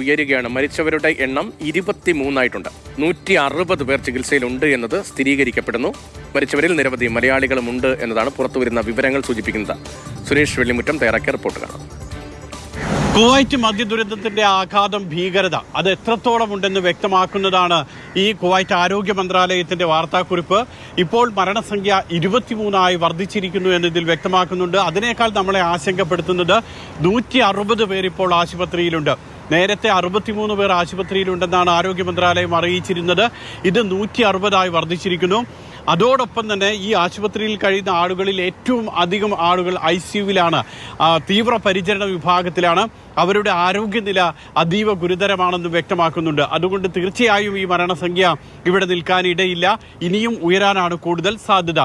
ഉയരുകയാണ്. മരിച്ചവരുടെ എണ്ണം 23 160 പേർ ചികിത്സയിലുണ്ട് എന്നത് സ്ഥിരീകരിക്കപ്പെടുന്നു. മരിച്ചവരിൽ നിരവധി മലയാളികളുമുണ്ട് എന്നതാണ് പുറത്തുവരുന്ന വിവരങ്ങൾ സൂചിപ്പിക്കുന്നത്. സുരേഷ് വെള്ളിമുറ്റം തയ്യാറാക്കിയ റിപ്പോർട്ട് കാണാം. കുവൈറ്റ് മദ്യദുരന്തത്തിന്റെ ആഘാതം, ഭീകരത അത് എത്രത്തോളം ഉണ്ടെന്ന് വ്യക്തമാക്കുന്നതാണ് ഈ കുവൈറ്റ് ആരോഗ്യ മന്ത്രാലയത്തിന്റെ വാർത്താക്കുറിപ്പ്. ഇപ്പോൾ മരണസംഖ്യ 23 വർദ്ധിച്ചിരിക്കുന്നു എന്നതിൽ വ്യക്തമാക്കുന്നുണ്ട്. അതിനേക്കാൾ നമ്മളെ ആശങ്കപ്പെടുത്തുന്നത് 160 പേർ ഇപ്പോൾ ആശുപത്രിയിലുണ്ട്. നേരത്തെ 63 പേർ ആശുപത്രിയിലുണ്ടെന്നാണ് ആരോഗ്യ മന്ത്രാലയം അറിയിച്ചിരുന്നത്. ഇത് 160 വർദ്ധിച്ചിരിക്കുന്നു. അതോടൊപ്പം തന്നെ ഈ ആശുപത്രിയിൽ കഴിയുന്ന ആളുകളിൽ ഏറ്റവും അധികം ആളുകൾ ICUവിലാണ്, തീവ്രപരിചരണ വിഭാഗത്തിലാണ്. അവരുടെ ആരോഗ്യനില അതീവ ഗുരുതരമാണെന്ന് വ്യക്തമാക്കുന്നുണ്ട്. അതുകൊണ്ട് തീർച്ചയായും ഈ മരണസംഖ്യ ഇവിടെ നിൽക്കാനിടയില്ല, ഇനിയും ഉയരാനാണ് കൂടുതൽ സാധ്യത.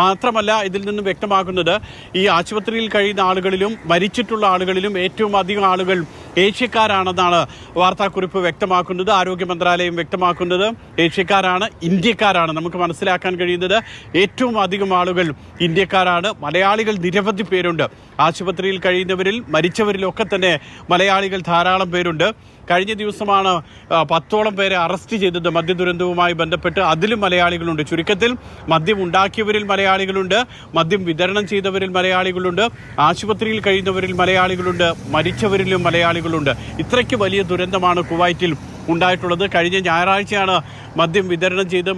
മാത്രമല്ല, ഇതിൽ നിന്ന് വ്യക്തമാക്കുന്നത് ഈ ആശുപത്രിയിൽ കഴിയുന്ന ആളുകളിലും മരിച്ചിട്ടുള്ള ആളുകളിലും ഏറ്റവും അധികം ആളുകൾ ഏഷ്യക്കാരാണെന്നാണ് വാർത്താക്കുറിപ്പ് വ്യക്തമാക്കുന്നത്. ആരോഗ്യ മന്ത്രാലയം വ്യക്തമാക്കുന്നത് ഏഷ്യക്കാരാണ്, ഇന്ത്യക്കാരാണ്. നമുക്ക് മനസ്സിലാക്കാൻ കഴിയുന്നത് ഏറ്റവും അധികം ആളുകൾ ഇന്ത്യക്കാരാണ്. മലയാളികൾ നിരവധി പേരുണ്ട്. ആശുപത്രിയിൽ കഴിയുന്നവരിൽ മരിച്ചവരിലൊക്കെ തന്നെ മലയാളികൾ ധാരാളം പേരുണ്ട്. കഴിഞ്ഞ ദിവസമാണ് 10ഓളം പേരെ അറസ്റ്റ് ചെയ്തത് മദ്യദുരന്തവുമായി ബന്ധപ്പെട്ട്. അതിലും മലയാളികളുണ്ട്. ചുരുക്കത്തിൽ മദ്യം ഉണ്ടാക്കിയവരിൽ മലയാളികളുണ്ട്, മദ്യം വിതരണം ചെയ്തവരിൽ മലയാളികളുണ്ട്, ആശുപത്രിയിൽ കഴിയുന്നവരിൽ മലയാളികളുണ്ട്, മരിച്ചവരിലും മലയാളികളുണ്ട്. ഇത്രയ്ക്ക് വലിയ ദുരന്തമാണ് കുവൈറ്റിൽ ഉണ്ടായിട്ടുള്ളത്. കഴിഞ്ഞ ഞായറാഴ്ചയാണ് മദ്യം വിതരണം ചെയ്ത്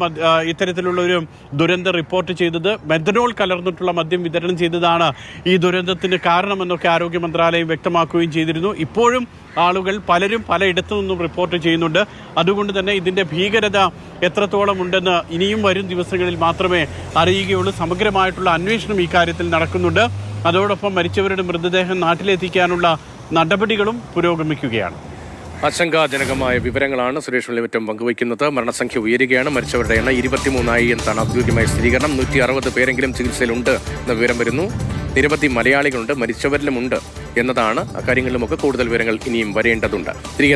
ഇത്തരത്തിലുള്ള ഒരു ദുരന്തം റിപ്പോർട്ട് ചെയ്തത്. മെഥനോൾ കലർന്നിട്ടുള്ള മദ്യം വിതരണം ചെയ്തതാണ് ഈ ദുരന്തത്തിന് കാരണമെന്നൊക്കെ ആരോഗ്യ മന്ത്രാലയം വ്യക്തമാക്കുകയും ചെയ്തിരുന്നു. ഇപ്പോഴും ആളുകൾ പലരും പലയിടത്തു നിന്നും റിപ്പോർട്ട് ചെയ്യുന്നുണ്ട്. അതുകൊണ്ട് തന്നെ ഇതിൻ്റെ ഭീകരത എത്രത്തോളം ഉണ്ടെന്ന് ഇനിയും വരും ദിവസങ്ങളിൽ മാത്രമേ അറിയുകയുള്ളൂ. സമഗ്രമായിട്ടുള്ള അന്വേഷണം ഈ കാര്യത്തിൽ നടക്കുന്നുണ്ട്. അതോടൊപ്പം മരിച്ചവരുടെ മൃതദേഹം നാട്ടിലെത്തിക്കാനുള്ള നടപടികളും പുരോഗമിക്കുകയാണ്. ആശങ്കാജനകമായ വിവരങ്ങളാണ് സുരേഷ് വെള്ളിമുറ്റം പങ്കുവയ്ക്കുന്നത്. മരണസംഖ്യ ഉയരുകയാണ്. മരിച്ചവരുടെ എണ്ണം 23 എന്നതാണ് ഔദ്യോഗികമായ സ്ഥിരീകരണം. 160 പേരെങ്കിലും ചികിത്സയിലുണ്ട് എന്ന വിവരം വരുന്നു. നിരവധി മലയാളികളുണ്ട്, മരിച്ചവരിലുമുണ്ട് എന്നതാണ്. അക്കാര്യങ്ങളിലുമൊക്കെ കൂടുതൽ വിവരങ്ങൾ ഇനിയും വരേണ്ടതുണ്ട്. തിരികെ